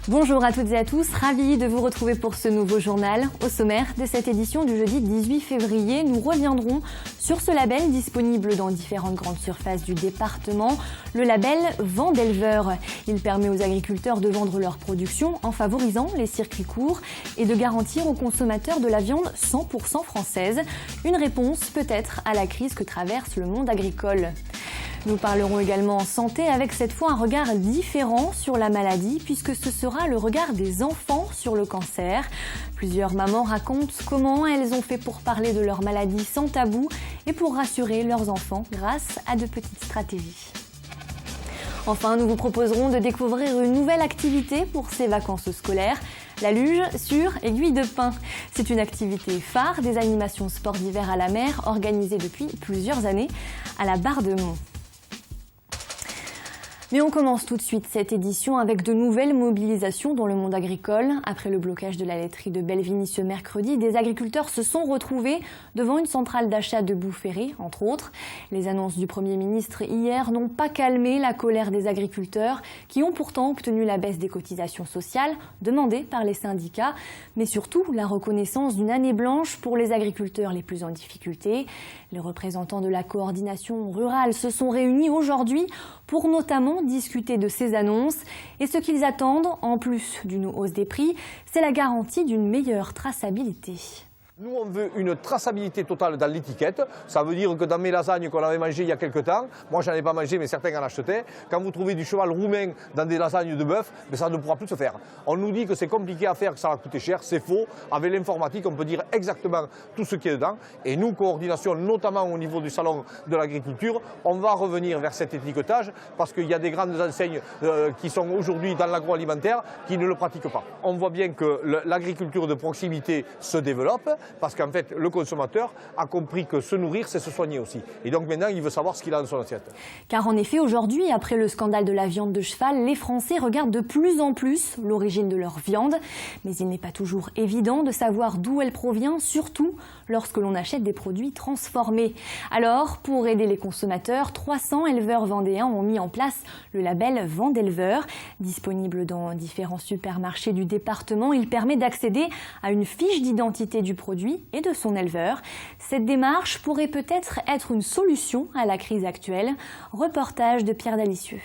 Bonjour à toutes et à tous, ravi de vous retrouver pour ce nouveau journal. Au sommaire de cette édition du jeudi 18 février, nous reviendrons sur ce label disponible dans différentes grandes surfaces du département, le label Vent d'éleveur. Il permet aux agriculteurs de vendre leur production en favorisant les circuits courts et de garantir aux consommateurs de la viande 100% française. Une réponse peut-être à la crise que traverse le monde agricole. Nous parlerons également santé avec cette fois un regard différent sur la maladie puisque ce sera le regard des enfants sur le cancer. Plusieurs mamans racontent comment elles ont fait pour parler de leur maladie sans tabou et pour rassurer leurs enfants grâce à de petites stratégies. Enfin, nous vous proposerons de découvrir une nouvelle activité pour ces vacances scolaires. La luge sur aiguille de pin. C'est une activité phare des animations sport d'hiver à la mer organisée depuis plusieurs années à la Barre-de-Mont. Mais on commence tout de suite cette édition avec de nouvelles mobilisations dans le monde agricole. Après le blocage de la laiterie de Belvigny ce mercredi, des agriculteurs se sont retrouvés devant une centrale d'achat de Bouferré, entre autres. Les annonces du Premier ministre hier n'ont pas calmé la colère des agriculteurs qui ont pourtant obtenu la baisse des cotisations sociales demandées par les syndicats, mais surtout la reconnaissance d'une année blanche pour les agriculteurs les plus en difficulté. Les représentants de la coordination rurale se sont réunis aujourd'hui pour notamment discuter de ces annonces. Et ce qu'ils attendent, en plus d'une hausse des prix, c'est la garantie d'une meilleure traçabilité. Nous, on veut une traçabilité totale dans l'étiquette. Ça veut dire que dans mes lasagnes qu'on avait mangées il y a quelques temps, moi j'en ai pas mangé mais certains en achetaient, quand vous trouvez du cheval roumain dans des lasagnes de bœuf, ça ne pourra plus se faire. On nous dit que c'est compliqué à faire, que ça va coûter cher, c'est faux. Avec l'informatique, on peut dire exactement tout ce qui est dedans. Et nous, coordination, notamment au niveau du salon de l'agriculture, on va revenir vers cet étiquetage parce qu'il y a des grandes enseignes qui sont aujourd'hui dans l'agroalimentaire qui ne le pratiquent pas. On voit bien que l'agriculture de proximité se développe, parce qu'en fait, le consommateur a compris que se nourrir, c'est se soigner aussi. Et donc maintenant, il veut savoir ce qu'il a dans son assiette. Car en effet, aujourd'hui, après le scandale de la viande de cheval, les Français regardent de plus en plus l'origine de leur viande. Mais il n'est pas toujours évident de savoir d'où elle provient, surtout lorsque l'on achète des produits transformés. Alors, pour aider les consommateurs, 300 éleveurs vendéens ont mis en place le label Vent d'éleveur. Disponible dans différents supermarchés du département, il permet d'accéder à une fiche d'identité du produit et de son éleveur. Cette démarche pourrait peut-être être une solution à la crise actuelle. Reportage de Pierre Dalicieux.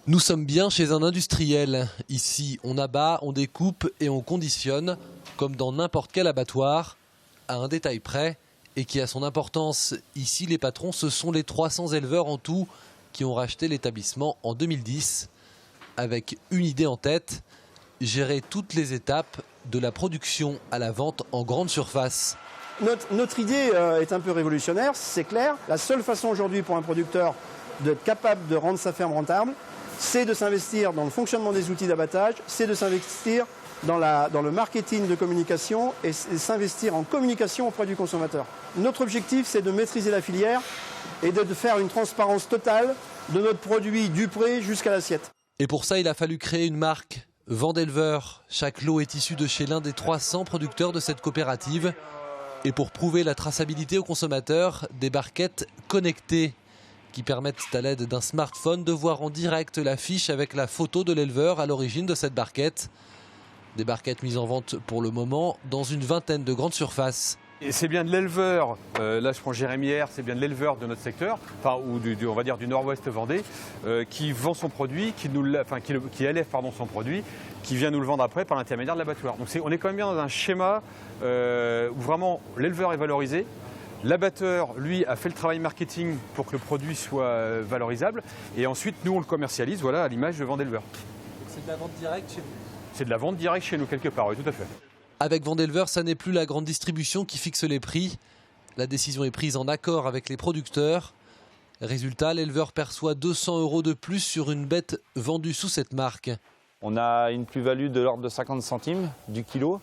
Nous sommes bien chez un industriel. Ici, on abat, on découpe et on conditionne, comme dans n'importe quel abattoir, à un détail près et qui a son importance. Ici, les patrons, ce sont les 300 éleveurs en tout qui ont racheté l'établissement en 2010, avec une idée en tête: gérer toutes les étapes de la production à la vente en grande surface. Notre idée est un peu révolutionnaire, c'est clair. La seule façon aujourd'hui pour un producteur d'être capable de rendre sa ferme rentable, c'est de s'investir dans le fonctionnement des outils d'abattage, c'est de s'investir dans le marketing de communication et s'investir en communication auprès du consommateur. Notre objectif, c'est de maîtriser la filière et de faire une transparence totale de notre produit du pré jusqu'à l'assiette. Et pour ça, il a fallu créer une marque, Vent d'éleveur. Chaque lot est issu de chez l'un des 300 producteurs de cette coopérative. Et pour prouver la traçabilité aux consommateurs, des barquettes connectées qui permettent à l'aide d'un smartphone de voir en direct la fiche avec la photo de l'éleveur à l'origine de cette barquette. Des barquettes mises en vente pour le moment dans une vingtaine de grandes surfaces. Et c'est bien de l'éleveur, là je prends Jérémy R, c'est bien de l'éleveur de notre secteur, enfin, ou on va dire du nord-ouest Vendée, qui vend son produit, qui élève son produit, qui vient nous le vendre après par l'intermédiaire de l'abattoir. Donc on est quand même bien dans un schéma où vraiment l'éleveur est valorisé. L'abatteur, lui, a fait le travail marketing pour que le produit soit valorisable. Et ensuite, nous, on le commercialise, voilà, à l'image de Vent d'éleveur. Donc c'est de la vente directe chez vous? C'est de la vente directe chez nous, quelque part, oui, tout à fait. Avec Vent d'éleveur, ça n'est plus la grande distribution qui fixe les prix. La décision est prise en accord avec les producteurs. Résultat, l'éleveur perçoit 200 € de plus sur une bête vendue sous cette marque. On a une plus-value de l'ordre de 50 centimes du kilo,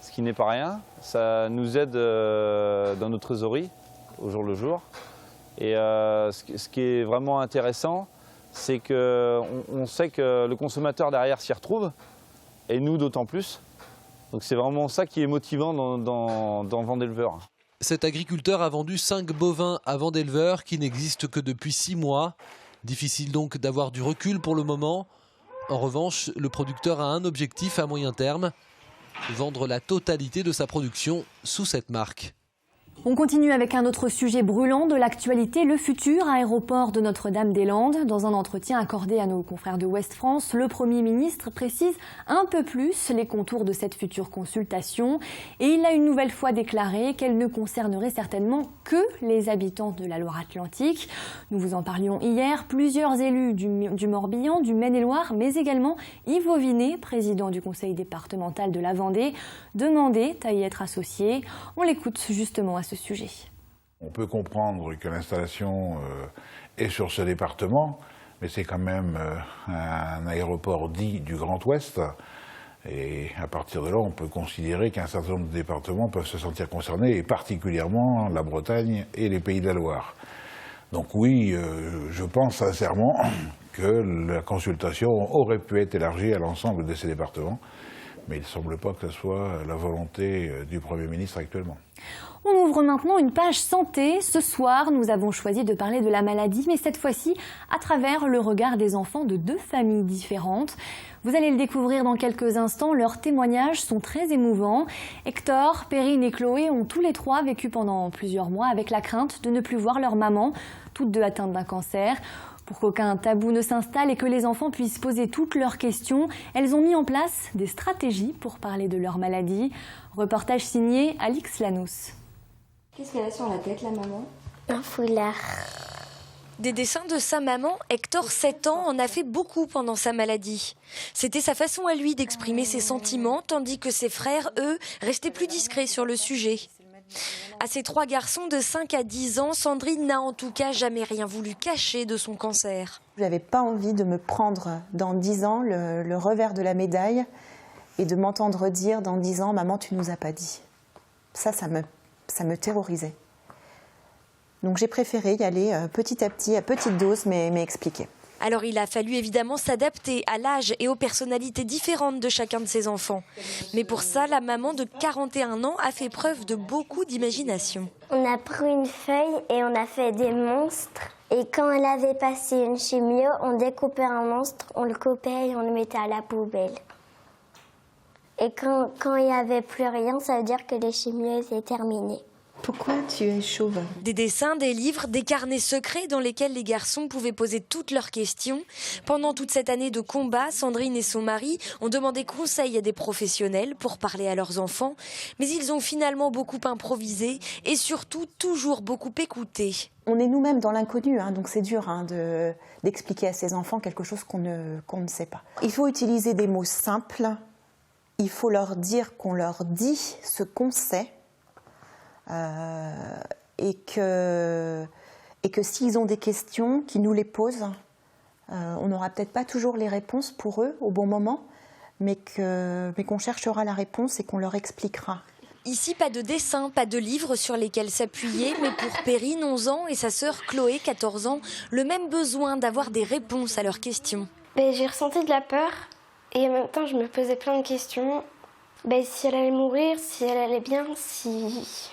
ce qui n'est pas rien. Ça nous aide dans nos trésoreries au jour le jour. Et ce qui est vraiment intéressant, c'est qu'on sait que le consommateur derrière s'y retrouve, et nous d'autant plus. Donc c'est vraiment ça qui est motivant dans Vent d'éleveur. Cet agriculteur a vendu 5 bovins à Vent d'éleveur qui n'existent que depuis 6 mois. Difficile donc d'avoir du recul pour le moment. En revanche, le producteur a un objectif à moyen terme, vendre la totalité de sa production sous cette marque. On continue avec un autre sujet brûlant de l'actualité, le futur aéroport de Notre-Dame-des-Landes. Dans un entretien accordé à nos confrères de Ouest France, le Premier ministre précise un peu plus les contours de cette future consultation. Et il a une nouvelle fois déclaré qu'elle ne concernerait certainement que les habitants de la Loire-Atlantique. Nous vous en parlions hier. Plusieurs élus du Morbihan, du Maine-et-Loire, mais également Yves Auvinet, président du conseil départemental de la Vendée, demandaient à y être associés. On l'écoute justement à ce sujet. On peut comprendre que l'installation est sur ce département, mais c'est quand même un aéroport dit du Grand Ouest. Et à partir de là, on peut considérer qu'un certain nombre de départements peuvent se sentir concernés, et particulièrement la Bretagne et les Pays de la Loire. Donc oui, je pense sincèrement que la consultation aurait pu être élargie à l'ensemble de ces départements, mais il ne semble pas que ce soit la volonté du Premier ministre actuellement. On ouvre maintenant une page santé. Ce soir, nous avons choisi de parler de la maladie, mais cette fois-ci à travers le regard des enfants de deux familles différentes. Vous allez le découvrir dans quelques instants, leurs témoignages sont très émouvants. Hector, Perrine et Chloé ont tous les trois vécu pendant plusieurs mois avec la crainte de ne plus voir leur maman, toutes deux atteintes d'un cancer. Pour qu'aucun tabou ne s'installe et que les enfants puissent poser toutes leurs questions, elles ont mis en place des stratégies pour parler de leur maladie. Reportage signé Alix Lanous. Qu'est-ce qu'elle a sur la tête, la maman? Un foulard. Des dessins de sa maman, Hector, 7 ans, en a fait beaucoup pendant sa maladie. C'était sa façon à lui d'exprimer ses sentiments, tandis que ses frères, eux, restaient plus discrets sur le sujet. À ses 3 garçons de 5 à 10 ans, Sandrine n'a en tout cas jamais rien voulu cacher de son cancer. Je n'avais pas envie de me prendre dans 10 ans le revers de la médaille et de m'entendre dire dans 10 ans « Maman, tu nous as pas dit ». Ça me terrorisait. Donc j'ai préféré y aller petit à petit, à petite dose, mais expliquer. Alors il a fallu évidemment s'adapter à l'âge et aux personnalités différentes de chacun de ses enfants. Mais pour ça, la maman de 41 ans a fait preuve de beaucoup d'imagination. On a pris une feuille et on a fait des monstres. Et quand elle avait passé une chimio, on découpait un monstre, on le coupait et on le mettait à la poubelle. Et quand il n'y avait plus rien, ça veut dire que les chimios étaient terminées. Pourquoi tu es chauve? Des dessins, des livres, des carnets secrets dans lesquels les garçons pouvaient poser toutes leurs questions. Pendant toute cette année de combat, Sandrine et son mari ont demandé conseil à des professionnels pour parler à leurs enfants. Mais ils ont finalement beaucoup improvisé et surtout toujours beaucoup écouté. On est nous-mêmes dans l'inconnu, donc c'est dur d'expliquer à ses enfants quelque chose qu'on ne sait pas. Il faut utiliser des mots simples. Il faut leur dire qu'on leur dit ce qu'on sait. Et que s'ils ont des questions, qu'ils nous les posent. On n'aura peut-être pas toujours les réponses pour eux au bon moment, mais qu'on cherchera la réponse et qu'on leur expliquera. Ici, pas de dessin, pas de livres sur lesquels s'appuyer, mais pour Perrine, 11 ans, et sa sœur Chloé, 14 ans, le même besoin d'avoir des réponses à leurs questions. J'ai ressenti de la peur et en même temps je me posais plein de questions. Si elle allait mourir, si elle allait bien, si...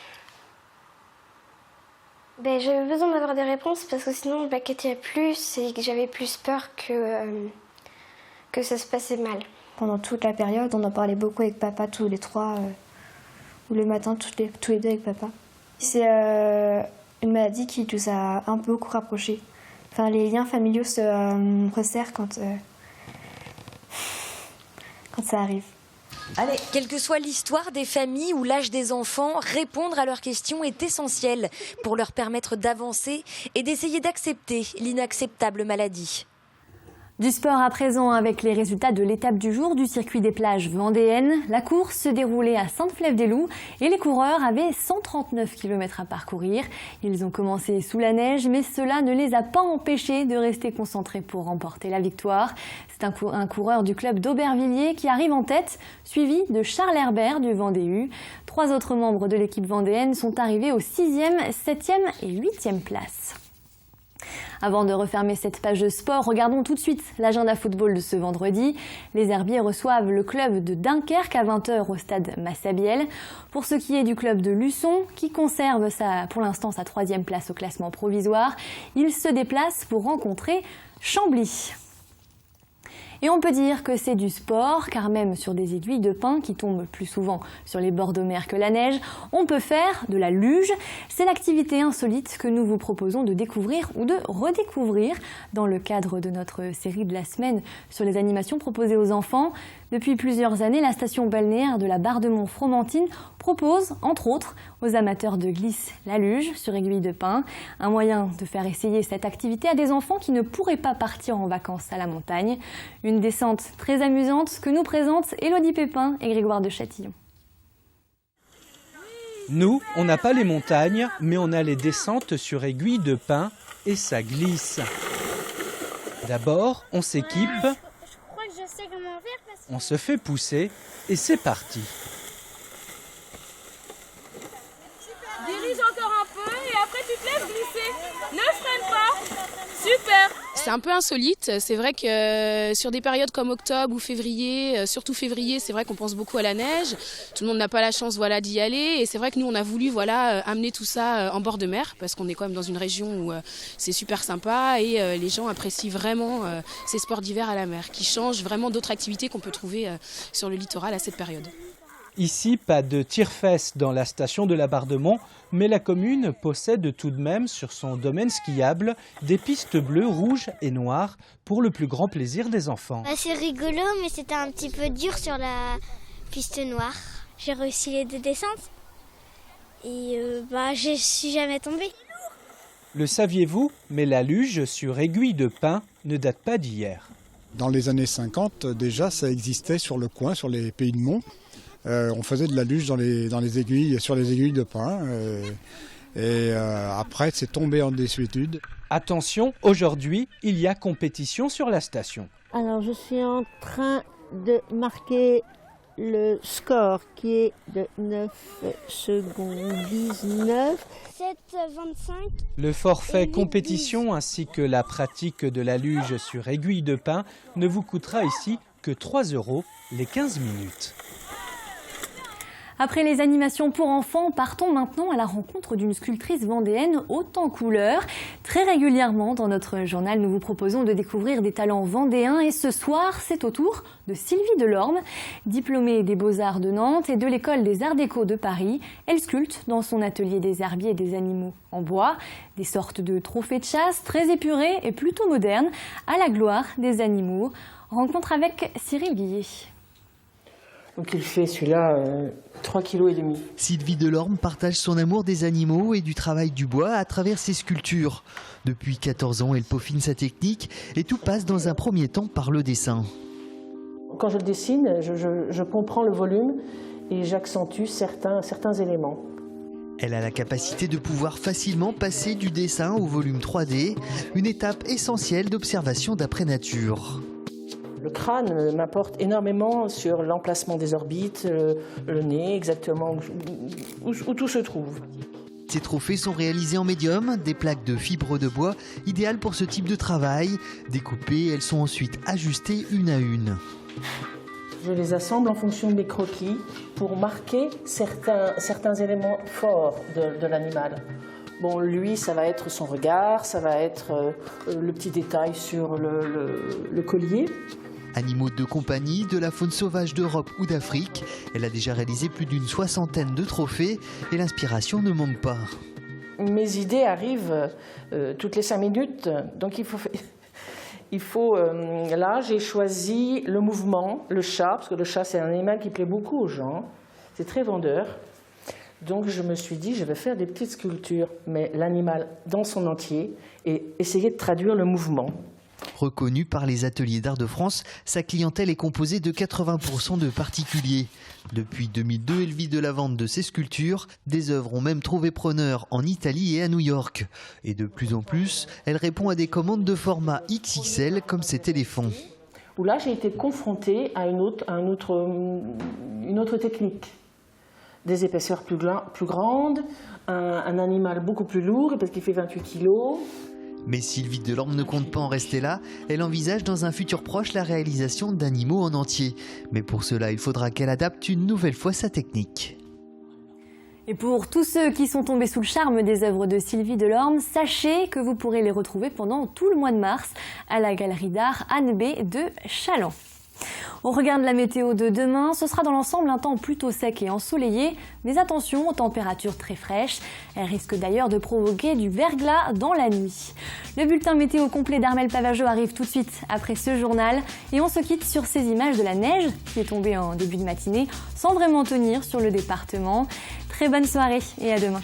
j'avais besoin d'avoir des réponses parce que sinon je m'inquiétais plus et que j'avais plus peur que ça se passait mal. Pendant toute la période, on en parlait beaucoup avec papa, tous les trois, ou le matin, tous les deux avec papa. C'est une maladie qui nous a un peu beaucoup rapprochés. Enfin, les liens familiaux se resserrent quand ça arrive. Allez. Quelle que soit l'histoire des familles ou l'âge des enfants, répondre à leurs questions est essentiel pour leur permettre d'avancer et d'essayer d'accepter l'inacceptable maladie. Du sport à présent avec les résultats de l'étape du jour du circuit des plages vendéennes. La course se déroulait à Sainte-Flève-des-Loups et les coureurs avaient 139 km à parcourir. Ils ont commencé sous la neige, mais cela ne les a pas empêchés de rester concentrés pour remporter la victoire. C'est un coureur du club d'Aubervilliers qui arrive en tête, suivi de Charles Herbert du Vendée-U. 3 autres membres de l'équipe vendéenne sont arrivés aux 6e, 7e et 8e places. Avant de refermer cette page de sport, regardons tout de suite l'agenda football de ce vendredi. Les Herbiers reçoivent le club de Dunkerque à 20h au stade Massabielle. Pour ce qui est du club de Luçon, qui conserve pour l'instant sa 3e place au classement provisoire, il se déplace pour rencontrer Chambly. Et on peut dire que c'est du sport, car même sur des aiguilles de pin qui tombent plus souvent sur les bords de mer que la neige, on peut faire de la luge. C'est l'activité insolite que nous vous proposons de découvrir ou de redécouvrir dans le cadre de notre série de la semaine sur les animations proposées aux enfants. Depuis plusieurs années, la station balnéaire de la Bardemont-Fromentine propose, entre autres, aux amateurs de glisse la luge sur aiguille de pin. Un moyen de faire essayer cette activité à des enfants qui ne pourraient pas partir en vacances à la montagne. Une descente très amusante que nous présentent Élodie Pépin et Grégoire de Châtillon. Nous, on n'a pas les montagnes, mais on a les descentes sur aiguille de pin et ça glisse. D'abord, on s'équipe, on se fait pousser et c'est parti. Dirige encore un peu et après tu te laisses glisser. Ne freine pas. Super. C'est un peu insolite. C'est vrai que sur des périodes comme octobre ou février, surtout février, c'est vrai qu'on pense beaucoup à la neige. Tout le monde n'a pas la chance d'y aller. Et c'est vrai que nous, on a voulu amener tout ça en bord de mer parce qu'on est quand même dans une région où c'est super sympa et les gens apprécient vraiment ces sports d'hiver à la mer qui changent vraiment d'autres activités qu'on peut trouver sur le littoral à cette période. Ici, pas de tire-fesses dans la station de la Bardemont, mais la commune possède tout de même sur son domaine skiable des pistes bleues, rouges et noires pour le plus grand plaisir des enfants. C'est rigolo, mais c'était un petit peu dur sur la piste noire. J'ai réussi les 2 descentes et je suis jamais tombée. Le saviez-vous, mais la luge sur aiguille de pin ne date pas d'hier. Dans les années 50, déjà, ça existait sur le coin, sur les Pays de Monts. On faisait de la luge sur les aiguilles de pin. Après, c'est tombé en désuétude. Attention, aujourd'hui, il y a compétition sur la station. Alors, je suis en train de marquer le score qui est de 9 secondes 19. 7,25. Le forfait compétition ainsi que la pratique de la luge sur aiguille de pin ne vous coûtera ici que 3 € les 15 minutes. Après les animations pour enfants, partons maintenant à la rencontre d'une sculptrice vendéenne haute en couleurs. Très régulièrement dans notre journal, nous vous proposons de découvrir des talents vendéens et ce soir, c'est au tour de Sylvie Delorme. Diplômée des Beaux-Arts de Nantes et de l'École des Arts Déco de Paris, elle sculpte dans son atelier des herbiers et des animaux en bois, des sortes de trophées de chasse très épurés et plutôt modernes, à la gloire des animaux. Rencontre avec Cyril Guillet. Donc il fait celui-là 3,5 kg. Sylvie Delorme partage son amour des animaux et du travail du bois à travers ses sculptures. Depuis 14 ans, elle peaufine sa technique et tout passe dans un premier temps par le dessin. Quand je le dessine, je comprends le volume et j'accentue certains éléments. Elle a la capacité de pouvoir facilement passer du dessin au volume 3D, une étape essentielle d'observation d'après nature. Le crâne m'apporte énormément sur l'emplacement des orbites, le nez, exactement où tout se trouve. Ces trophées sont réalisés en médium, des plaques de fibres de bois, idéales pour ce type de travail. Découpées, elles sont ensuite ajustées une à une. Je les assemble en fonction de mes croquis pour marquer certains éléments forts de l'animal. Bon, lui, ça va être son regard, ça va être le petit détail sur le collier. Animaux de compagnie, de la faune sauvage d'Europe ou d'Afrique. Elle a déjà réalisé plus d'une 60aine de trophées et l'inspiration ne manque pas. Mes idées arrivent toutes les 5 minutes, donc là, j'ai choisi le mouvement, le chat, parce que le chat, c'est un animal qui plaît beaucoup aux gens. C'est très vendeur. Donc je me suis dit, je vais faire des petites sculptures, mais l'animal dans son entier, et essayer de traduire le mouvement. Reconnue par les ateliers d'art de France, sa clientèle est composée de 80% de particuliers. Depuis 2002, elle vit de la vente de ses sculptures. Des œuvres ont même trouvé preneur en Italie et à New York. Et de plus en plus, elle répond à des commandes de format XXL comme ces téléphones. Où là, j'ai été confrontée à une autre technique. Des épaisseurs plus grandes, un animal beaucoup plus lourd parce qu'il fait 28 kilos. Mais Sylvie Delorme ne compte pas en rester là. Elle envisage dans un futur proche la réalisation d'animaux en entier. Mais pour cela, il faudra qu'elle adapte une nouvelle fois sa technique. Et pour tous ceux qui sont tombés sous le charme des œuvres de Sylvie Delorme, sachez que vous pourrez les retrouver pendant tout le mois de mars à la galerie d'art Anne B de Challans. On regarde la météo de demain, ce sera dans l'ensemble un temps plutôt sec et ensoleillé, mais attention aux températures très fraîches. Elles risquent d'ailleurs de provoquer du verglas dans la nuit. Le bulletin météo complet d'Armelle Pavageau arrive tout de suite après ce journal et on se quitte sur ces images de la neige qui est tombée en début de matinée sans vraiment tenir sur le département. Très bonne soirée et à demain.